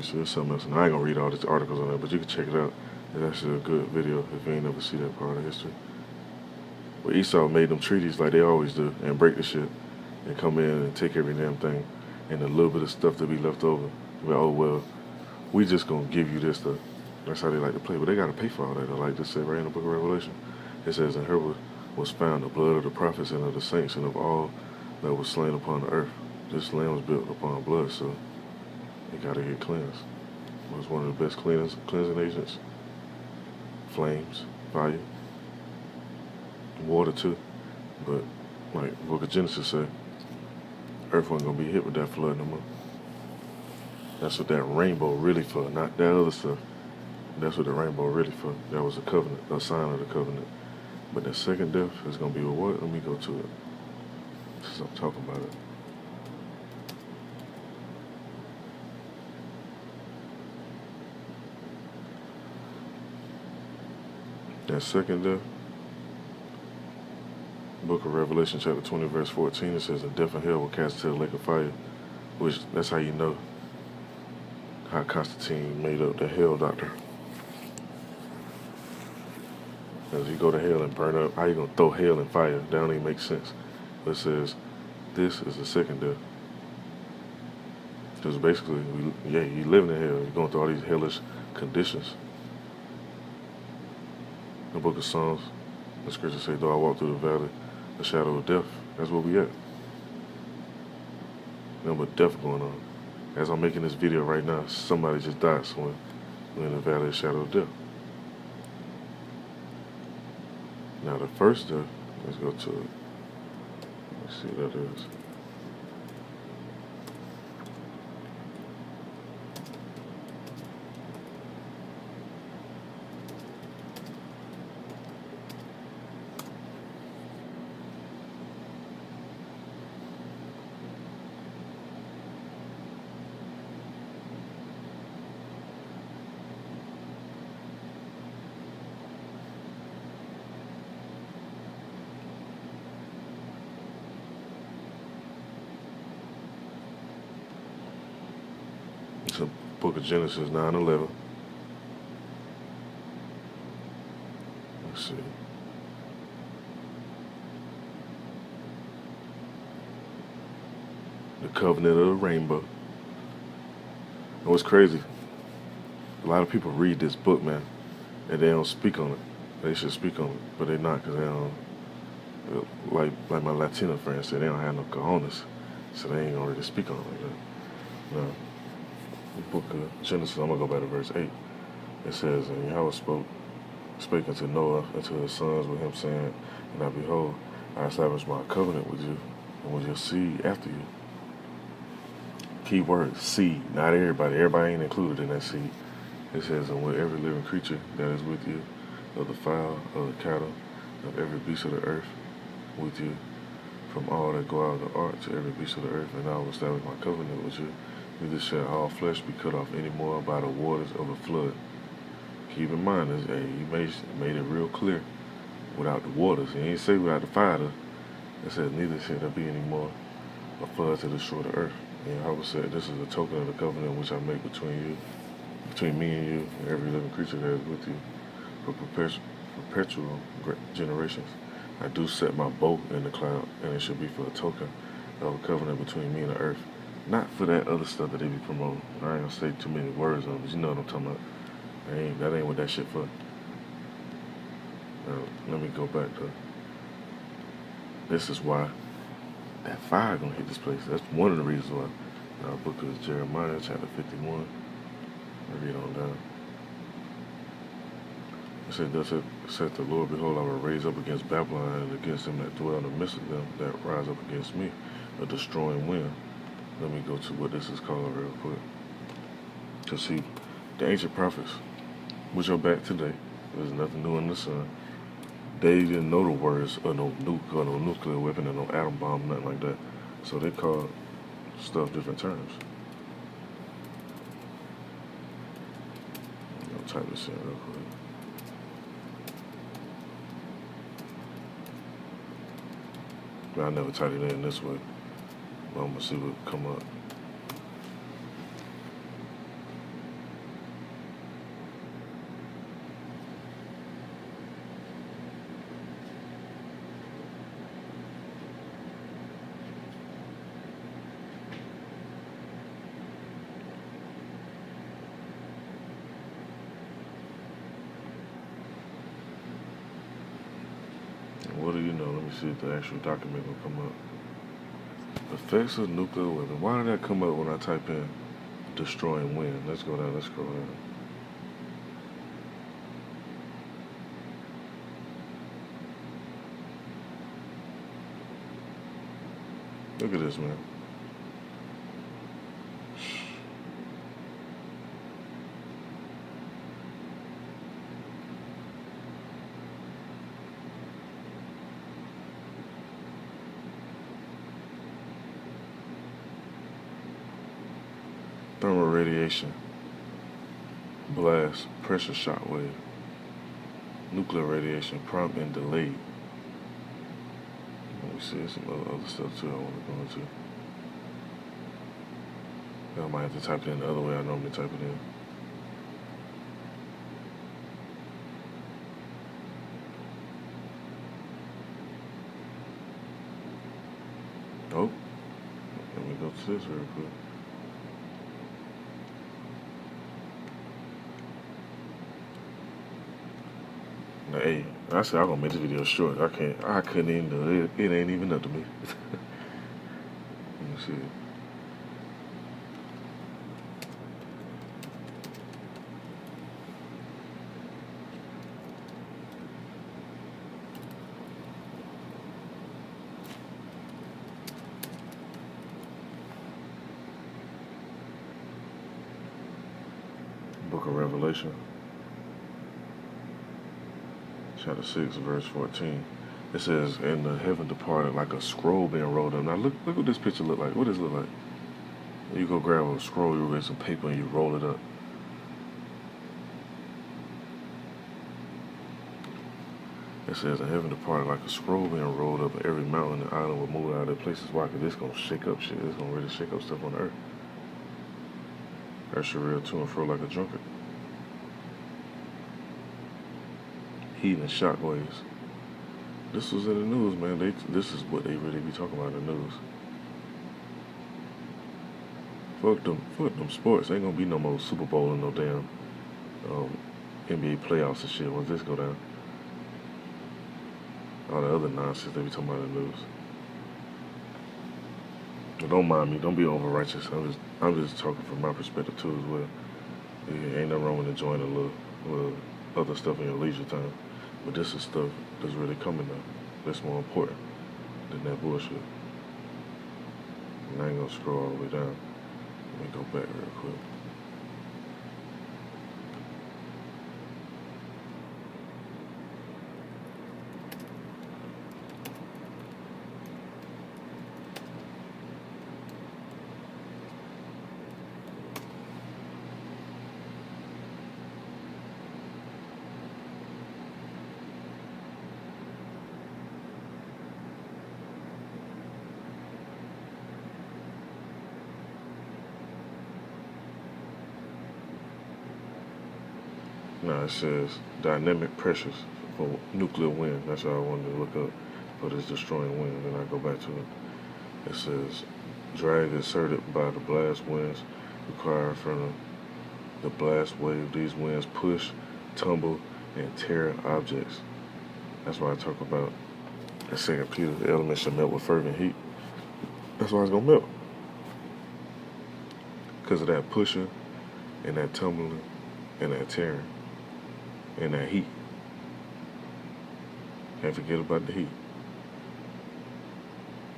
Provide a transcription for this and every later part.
You see, there's something else. And I ain't gonna read all these articles on there, but you can check it out. It's actually a good video if you ain't never see that part of history. But Esau made them treaties like they always do and break the shit and come in and take every damn thing and a little bit of stuff that be left over. Well, oh well, we just gonna give you this stuff. That's how they like to play. But they gotta pay for all that. Like this said right in the book of Revelation. It says, in her was found the blood of the prophets and of the saints and of all that was slain upon the earth. This land was built upon blood, so it gotta get cleansed. It was one of the best cleansing agents. Flames, fire, water too. But like the book of Genesis said, earth wasn't gonna be hit with that flood no more. That's what that rainbow really for, not that other stuff. That's what the rainbow really for. That was a covenant, a sign of the covenant. But that second death is gonna be a what? Let me go to it. Since I'm talking about it. That second death, book of Revelation chapter 20 verse 14, it says, and death and hell will cast into the lake of fire. Which, that's how you know how Constantine made up the hell doctor. As you go to hell and burn up, how you gonna throw hell and fire? That don't even make sense. But it says, this is the second death. Because basically, you living in hell. You're going through all these hellish conditions. The book of Psalms, the scriptures say, though I walk through the valley, the shadow of death, that's where we at. Nothing but death going on. As I'm making this video right now, somebody just died somewhere. We're in the valley of the shadow of death. Now the first death, let's go to it. Let's see what that is. It's the book of Genesis 9:11. Let's see. The covenant of the rainbow. And what's crazy, a lot of people read this book, man, and they don't speak on it. They should speak on it, but they're not, because they don't, like my Latino friends said, they don't have no cojones, so they ain't gonna really speak on it like that. No. The book of Genesis, I'm gonna go back to verse 8. It says, and Yahweh spake unto Noah and to his sons with him, saying, and now behold, I establish my covenant with you and with your seed after you. Key word, seed, not everybody. Everybody ain't included in that seed. It says, and with every living creature that is with you, of the fowl, of the cattle, of every beast of the earth with you, from all that go out of the ark to every beast of the earth, and I will establish my covenant with you. Neither shall all flesh be cut off any more by the waters of a flood. Keep in mind, he made it real clear. Without the waters, he ain't say without the fire. It says, neither shall there be any more a flood to destroy the earth. And Yahweh said, this is a token of the covenant which I make between me and you, and every living creature that is with you, for perpetual generations. I do set my bow in the cloud, and it shall be for a token of a covenant between me and the earth. Not for that other stuff that they be promoting. I ain't gonna say too many words on it, but you know what I'm talking about. That ain't what that shit for. Let me go back to, this is why that fire gonna hit this place. That's one of the reasons why. Now, book of Jeremiah, chapter 51. I read on down. It said, thus saith the Lord, behold, I will raise up against Babylon and against them that dwell in the midst of them that rise up against me, a destroying wind. Let me go to what this is called real quick. To see, the ancient prophets, which are back today, there's nothing new in the sun. They didn't know the words of no nuke or no nuclear weapon or no atom bomb, nothing like that. So they called stuff different terms. I'll type this in real quick. But I never typed it in this way. But I'm gonna see what come up. What do you know? Let me see if the actual document will come up. Effects of nuclear weapon. Why did that come up when I type in destroying wind? Let's go down. Let's scroll down. Look at this, man. Thermal radiation, blast, pressure shock wave, nuclear radiation, prompt and delayed. Let me see some other stuff too I want to go into. I might have to type it in the other way I normally type it in. Oh, let me go to this real quick. Now, hey, I said I'm gonna make this video short. I couldn't even do it. It ain't even up to me. Let me see. Book of Revelation, chapter 6, verse 14. It says, "And the heaven departed like a scroll being rolled up." Now look what this picture look like. What does it look like? You go grab a scroll, you get some paper, and you roll it up. It says, "The heaven departed like a scroll being rolled up, and every mountain and island will move out of their places." Why? Because this gonna shake up shit. It's gonna really shake up stuff on the earth. Earth should reel to and fro like a drunkard. Heat and shock waves. This was in the news, man. This is what they really be talking about in the news. Fuck them sports. Ain't gonna be no more Super Bowl and no damn NBA playoffs and shit once this go down. All the other nonsense they be talking about in the news. But don't mind me. Don't be over righteous. I'm just talking from my perspective too as well. Yeah, ain't nothing wrong with enjoying a little other stuff in your leisure time. But this is stuff that's really coming up. That's more important than that bullshit. And I ain't gonna scroll all the way down. Let me go back real quick. Now it says dynamic pressures for nuclear wind. That's what I wanted to look up for this destroying wind. Then I go back to it. It says drag exerted by the blast winds required from the blast wave. These winds push, tumble, and tear objects. That's why I talk about in 2 Peter, the elements should melt with fervent heat. That's why it's gonna melt. Because of that pushing and that tumbling and that tearing. And that heat. Can't forget about the heat.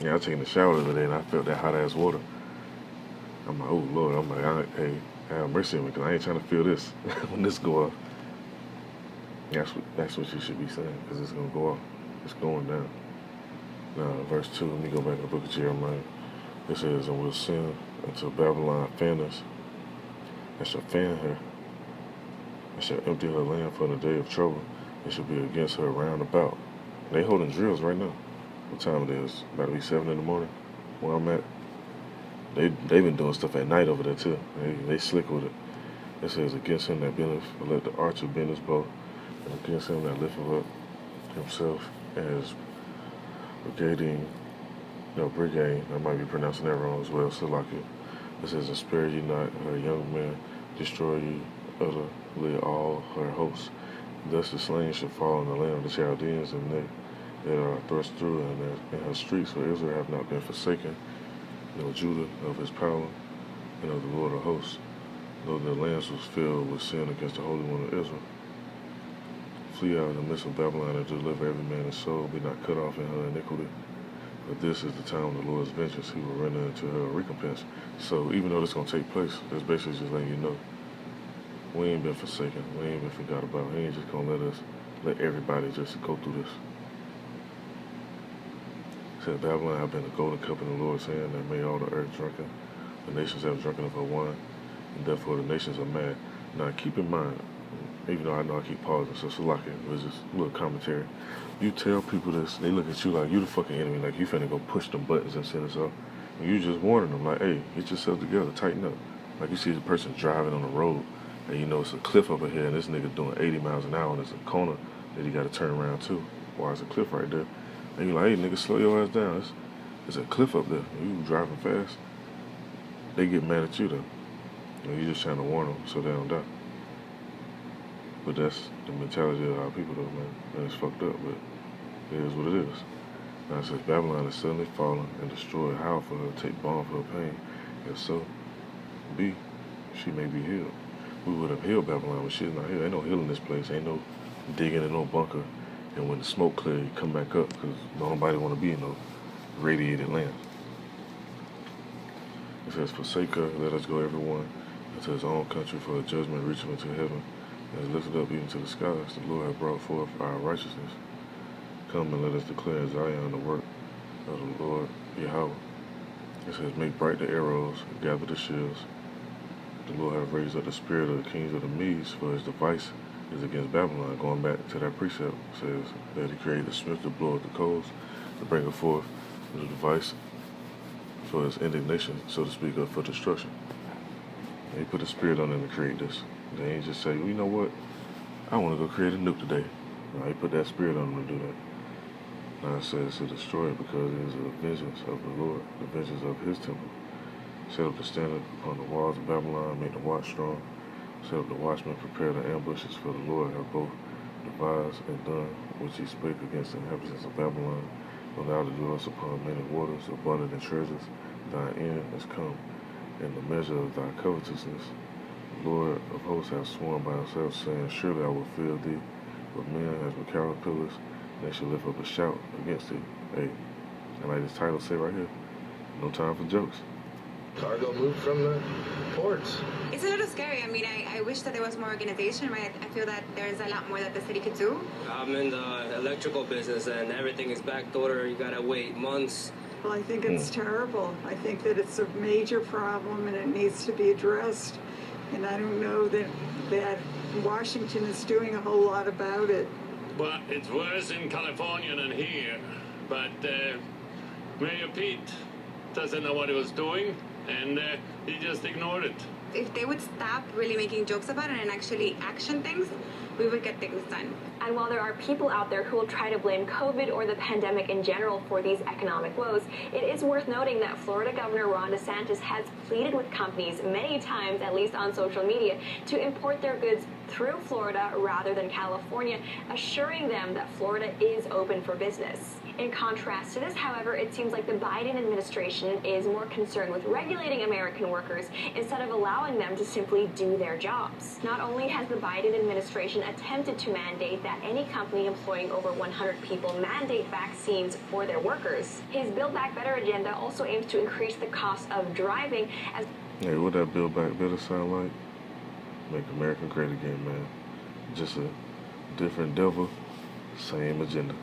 Yeah, I was taking a shower the other day and I felt that hot ass water. I'm like, oh Lord, I'm like, hey, have mercy on me, because I ain't trying to feel this when this go off. That's what you should be saying, because it's gonna go off. It's going down. Now, verse 2, let me go back to the book of Jeremiah. It says, "And we'll send unto Babylon fanners, and shall fan her, and shall empty her land for the day of trouble, and shall be against her round about." They holding drills right now. What time it is? About to be 7 in the morning where I'm at. They've been doing stuff at night over there too. They slick with it. It says, "Against him that bendeth, let the archer bend his bow, and against him that lifteth up himself as brigade." I might be pronouncing that wrong as well, so like it. It says, "And spare ye not her young men, destroy ye utterly all her hosts. Thus the slain shall fall in the land of the Chaldeans, and that are thrust through, and her streets for Israel have not been forsaken, nor Judah of his power, and of the Lord of hosts, though their lands was filled with sin against the Holy One of Israel. Flee out of the midst of Babylon and deliver every man his soul, be not cut off in her iniquity. But this is the time of the Lord's vengeance, he will render unto her a recompense. So even though this is going to take place, that's basically just letting you know, we ain't been forsaken, we ain't been forgot about, he ain't just going to let everybody just go through this. It said, Babylon have been the golden cup in the Lord's hand that made all the earth drunken. The nations have drunken of her wine, and therefore the nations are mad. Now keep in mind, even though I know I keep pausing, so Salaki, it was just a little commentary. You tell people this, they look at you like you the fucking enemy, like you finna go push them buttons and send us off. And you just warning them, like, hey, get yourself together, tighten up. Like you see the person driving on the road, and you know it's a cliff over here, and this nigga doing 80 miles an hour, and there's a corner that he gotta turn around too. Why it's a cliff right there. And you're like, hey, nigga, slow your ass down. There's a cliff up there. You driving fast. They get mad at you though. And you just trying to warn them so they don't die. But that's the mentality of our people though, man. And it's fucked up, but it is what it is. Now it says, Babylon is suddenly fallen and destroyed. How for her take balm for her pain? If so, be, she may be healed. We would have healed Babylon, but she's not here. Ain't no healing this place. Ain't no digging in no bunker. And when the smoke clear, you come back up because nobody want to be in no radiated land. It says, forsake her, let us go everyone into his own country, for a judgment reaching into heaven, and is lifted up even to the skies. The Lord hath brought forth our righteousness. Come and let us declare in Zion the work of the Lord Yahweh. It says, make bright the arrows, gather the shields. The Lord hath raised up the spirit of the kings of the Medes, for his device is against Babylon. Going back to that precept, says that he created the smith to blow up the coals, to bring it forth with a device for his indignation, so to speak, for destruction. And he put a spirit on them to create this. They ain't just say, well, you know what, I want to go create a nuke today. No, he put that spirit on them to do that. Now it says to destroy it because it is the vengeance of the Lord, the vengeance of his temple. Set up the standard upon the walls of Babylon, make the watch strong. Set up the watchmen, prepare the ambushes, for the Lord hath both devised and done, which he spake against the inhabitants of Babylon. When thou dwellest upon many waters, abundant in treasures, thy end is come, and the measure of thy covetousness. The Lord of hosts hath sworn by himself, saying, surely I will fill thee with men as with caterpillars, and they shall lift up a shout against thee. Hey, and like this title say right here, no time for jokes. Cargo moved from the ports. It's a little scary. I mean, I wish that there was more organization, right? I feel that there's a lot more that the city could do. I'm in the electrical business and everything is backdoored. You gotta wait months. Well, I think it's terrible. I think that it's a major problem and it needs to be addressed. And I don't know that Washington is doing a whole lot about it. Well, it's worse in California than here. But Mayor Pete doesn't know what he was doing, and he just ignored it. If they would stop really making jokes about it and actually action things, we would get things done. And while there are people out there who will try to blame COVID or the pandemic in general for these economic woes, it is worth noting that Florida Governor Ron DeSantis has pleaded with companies many times, at least on social media, to import their goods through Florida rather than California, assuring them that Florida is open for business. In contrast to this, however, it seems like the Biden administration is more concerned with regulating American workers instead of allowing them to simply do their jobs. Not only has the Biden administration attempted to mandate that any company employing over 100 people mandate vaccines for their workers, his Build Back Better agenda also aims to increase the cost of driving as... Hey, what that Build Back Better sound like? Make America great again, man. Just a different devil, same agenda.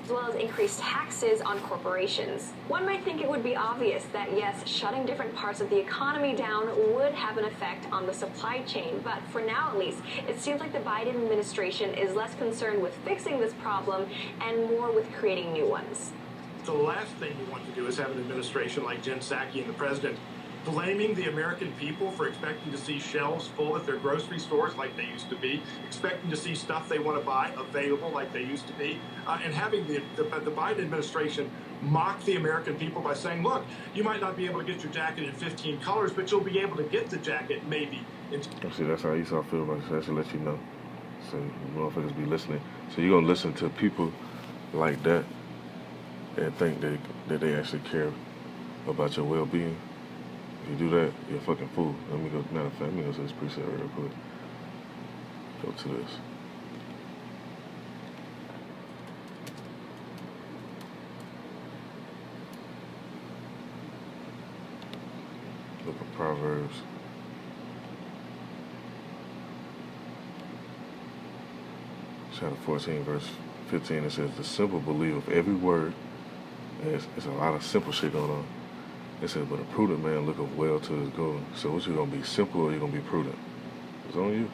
As well as increased taxes on corporations. One might think it would be obvious that yes, shutting different parts of the economy down would have an effect on the supply chain, but for now at least, it seems like the Biden administration is less concerned with fixing this problem and more with creating new ones. The last thing you want to do is have an administration like Jen Psaki and the president blaming the American people for expecting to see shelves full at their grocery stores like they used to be, expecting to see stuff they want to buy available like they used to be, and having the Biden administration mock the American people by saying, look, you might not be able to get your jacket in 15 colors, but you'll be able to get the jacket maybe in... See, that's how Esau feel about it. So that should let you know. So motherfuckers be listening. So you're going to listen to people like that and think that they actually care about your well-being. If you do that, you're a fucking fool. Let me go. Matter of fact, let me go to this preset real quick. Go to this. Look at Proverbs. Chapter 14, verse 15. It says, "The simple believe of every word." And it's a lot of simple shit going on. It says, "But a prudent man looketh well to his going." So what, you gonna be simple or you gonna be prudent? It's on you.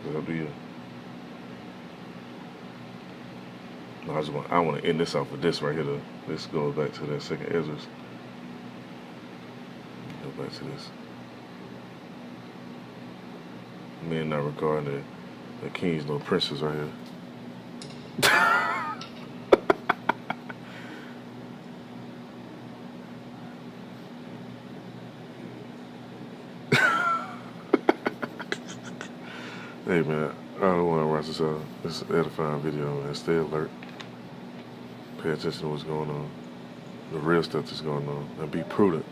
It's up to you. No, I want to end this off with this right here. Though. This goes back to that second Ezra's. Go back to this. Men not regarding the kings nor princes right here. Hey man, I don't want to watch this edifying video, man. Stay alert. Pay attention to what's going on. The real stuff that's going on. And be prudent.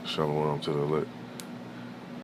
Shalom to the elect.